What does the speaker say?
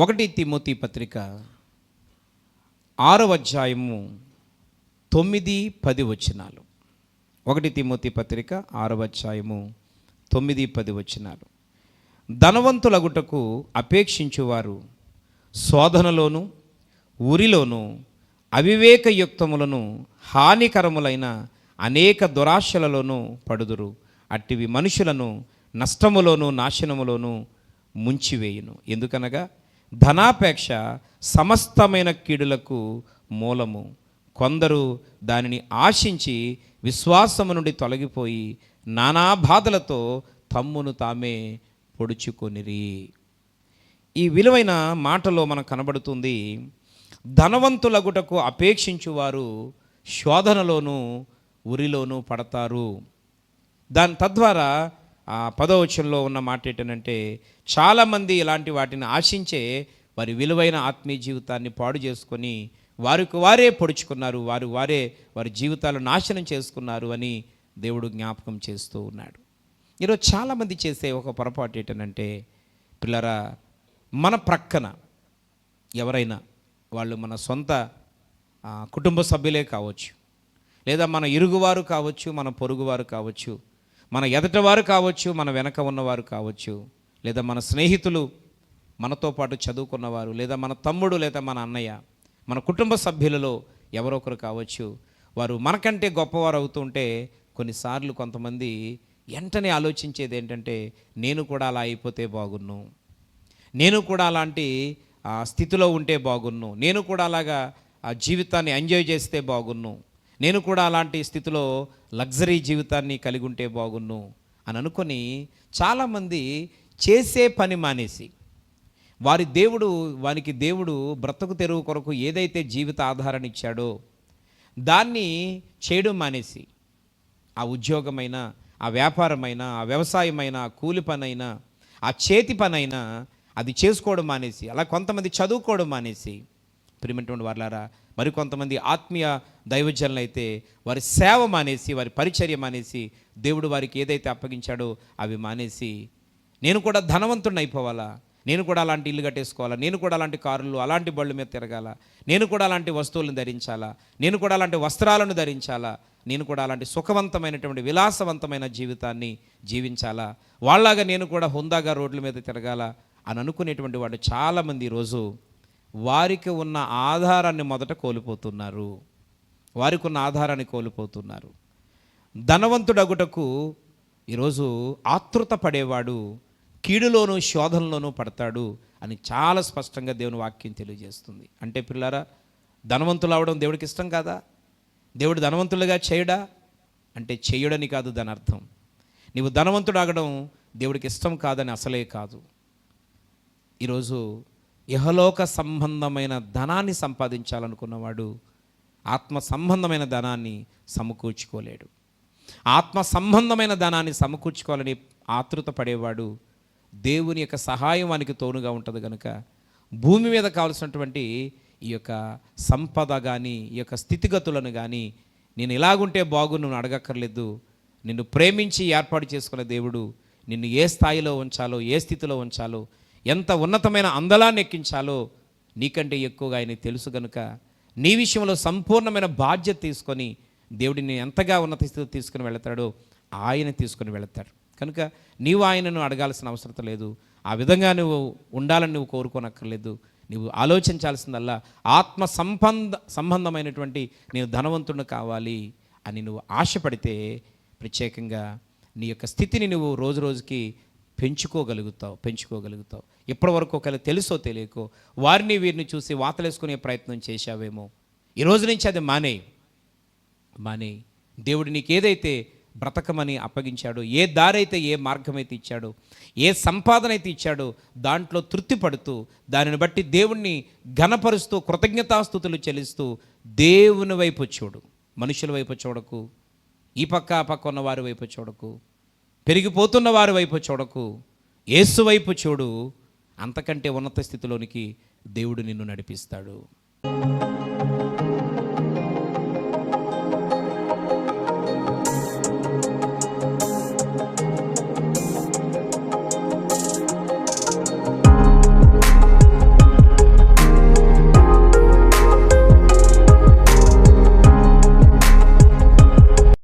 1 Timothy పత్రిక 6వ అధ్యాయము 9-10 వచనాలు. 1 తిమోతి పత్రిక 6వ అధ్యాయము 9-10 వచనాలు. ధనవంతులగుటకు అపేక్షించువారు శోధనలోను ఉరిలోను అవివేకయుక్తములను హానికరములైన అనేక దురాశలలోనూ పడుదురు. అట్టివి మనుషులను నష్టములోను నాశనములోను ముంచివేయును. ఎందుకనగా ధనాపేక్ష సమస్తమైన కీడులకు మూలము. కొందరు దానిని ఆశించి విశ్వాసము నుండి తొలగిపోయి నానా బాధలతో తమ్మును తామే పొడుచుకొనిరి. ఈ విలువైన మాటలో మనకు కనబడుతుంది, ధనవంతులగుటకు అపేక్షించువారు శోధనలోను ఉరిలోను పడతారు. తద్వారా 10వ వచనంలో ఉన్న మాట ఏంటంటే, చాలామంది ఇలాంటి వాటిని ఆశించే వారి విలువైన ఆత్మీయ జీవితాన్ని పాడు చేసుకొని వారికి వారే పొడుచుకున్నారు, వారి జీవితాలు నాశనం చేసుకున్నారు అని దేవుడు జ్ఞాపకం చేస్తూ ఉన్నాడు. ఈరోజు చాలామంది చేసే ఒక పొరపాటు ఏంటంటే, పిల్లరా, మన ప్రక్కన ఎవరైనా, వాళ్ళు మన సొంత కుటుంబ సభ్యులే కావచ్చు, లేదా మన ఇరుగువారు కావచ్చు, మన పొరుగువారు కావచ్చు, మన ఎదటవారు కావచ్చు, మన వెనక ఉన్నవారు కావచ్చు, లేదా మన స్నేహితులు, మనతో పాటు చదువుకున్నవారు, లేదా మన తమ్ముడు లేదా మన అన్నయ్య, మన కుటుంబ సభ్యులలో ఎవరో ఒకరు కావచ్చు. వారు మనకంటే గొప్పవారు అవుతుంటే కొన్నిసార్లు కొంతమంది వెంటనే ఆలోచించేది ఏంటంటే, నేను కూడా అలా అయిపోతే బాగున్ను, నేను కూడా అలాంటి స్థితిలో ఉంటే బాగున్ను, నేను కూడా అలాగా జీవితాన్ని ఎంజాయ్ చేస్తే బాగున్ను, నేను కూడా అలాంటి స్థితిలో లగ్జరీ జీవితాన్ని కలిగి ఉంటే బాగున్ను అని అనుకొని చాలామంది చేసే పని మానేసి వానికి దేవుడు బ్రతుకు తెరువు కొరకు ఏదైతే జీవిత ఆధారణ ఇచ్చాడో దాన్ని చేయడం మానేసి, ఆ ఉద్యోగమైనా, ఆ వ్యాపారమైనా, ఆ వ్యవసాయమైనా, ఆ కూలి పనైనా, ఆ చేతి పనైనా అది చేసుకోవడం మానేసి, అలా కొంతమంది చదువుకోవడం మానేసి, ప్రియమైనటువంటి వారలారా, మరి కొంతమంది ఆత్మీయ దైవజనులు అయితే వారి సేవ మానేసి, వారి పరిచర్య మానేసి, దేవుడు వారికి ఏదైతే అప్పగించాడో అవి మానేసి, నేను కూడా ధనవంతుడిని అయిపోవాలా, నేను కూడా అలాంటి ఇల్లు కట్టేసుకోవాలా, నేను కూడా అలాంటి కారులు, అలాంటి బళ్ళు మీద తిరగాల, నేను కూడా అలాంటి వస్తువులను ధరించాలా, నేను కూడా అలాంటి వస్త్రాలను ధరించాలా, నేను కూడా అలాంటి సుఖవంతమైనటువంటి విలాసవంతమైన జీవితాన్ని జీవించాలా, వాళ్ళలాగా నేను కూడా హుందాగా రోడ్ల మీద తిరగాల అని అనుకునేటువంటి వాడు చాలామంది ఈరోజు వారికి ఉన్న ఆధారాన్ని మొదట కోల్పోతున్నారు. వారికి ఉన్న ఆధారాన్ని కోల్పోతున్నారు. ధనవంతుడగుటకు ఈరోజు ఆతృత పడేవాడు కీడులోను శోధనలోనూ పడతాడు అని చాలా స్పష్టంగా దేవుని వాక్యం తెలియజేస్తుంది. అంటే పిల్లారా, ధనవంతులు అవడం దేవుడికి ఇష్టం కాదా? దేవుడు ధనవంతులుగా చేయడా అంటే చేయడని కాదు దాని అర్థం. నీవు ధనవంతుడు ఆగడం దేవుడికి ఇష్టం కాదని అసలే కాదు. ఈరోజు ఇహలోక సంబంధమైన ధనాన్ని సంపాదించాలనుకున్నవాడు ఆత్మ సంబంధమైన ధనాన్ని సమకూర్చుకోలేడు. ఆత్మ సంబంధమైన ధనాన్ని సమకూర్చుకోవాలని ఆతృత పడేవాడు దేవుని యొక్క సహాయం వానికి తోడుగా ఉంటుంది కనుక భూమి మీద కావాల్సినటువంటి ఈ యొక్క సంపద కానీ, ఈ యొక్క స్థితిగతులను కానీ, నేను ఇలాగుంటే బాగున్ను అడగక్కర్లేదు. నిన్ను ప్రేమించి ఏర్పాటు చేసుకున్న దేవుడు నిన్ను ఏ స్థాయిలో ఉంచాలో, ఏ స్థితిలో ఉంచాలో, ఎంత ఉన్నతమైన అందలాన్ని ఎక్కించాలో నీకంటే ఎక్కువగా ఆయనకి తెలుసు కనుక నీ విషయంలో సంపూర్ణమైన బాధ్యత తీసుకొని దేవుడిని ఎంతగా ఉన్నత స్థితికి తీసుకుని వెళతాడో ఆయన తీసుకుని వెళతాడు. కనుక నీవు ఆయనను అడగాల్సిన అవసరం లేదు. ఆ విధంగా నువ్వు ఉండాలని నువ్వు కోరుకోనక్కర్లేదు. నువ్వు ఆలోచించాల్సిందల్లా ఆత్మ సంబంధమైనటువంటి నేను ధనవంతుడు కావాలి అని నువ్వు ఆశపడితే ప్రత్యేకంగా నీ యొక్క స్థితిని నువ్వు రోజు రోజుకి పెంచుకోగలుగుతావు. ఇప్పటివరకు ఒకవేళ తెలుసో తెలియకో వారిని వీరిని చూసి వాతలేసుకునే ప్రయత్నం చేశావేమో, ఈ రోజు నుంచి అది మానే. దేవుడు నీకు ఏదైతే బ్రతకమని అప్పగించాడో, ఏ దారైతే, ఏ మార్గమైతే ఇచ్చాడో, ఏ సంపాదన అయితే ఇచ్చాడో దాంట్లో తృప్తి పడుతూ, దానిని బట్టి దేవుణ్ణి ఘనపరుస్తూ, కృతజ్ఞతాస్తుతులు చెల్లిస్తూ దేవుని వైపు చూడు. మనుషుల వైపు చూడకు, ఈ పక్క ఆ పక్క ఉన్న వారి వైపు చూడకు, పెరిగిపోతున్న వారి వైపు చూడకు, యేసు వైపు చూడు. అంతకంటే ఉన్నత స్థితిలోనికి దేవుడు నిన్ను నడిపిస్తాడు.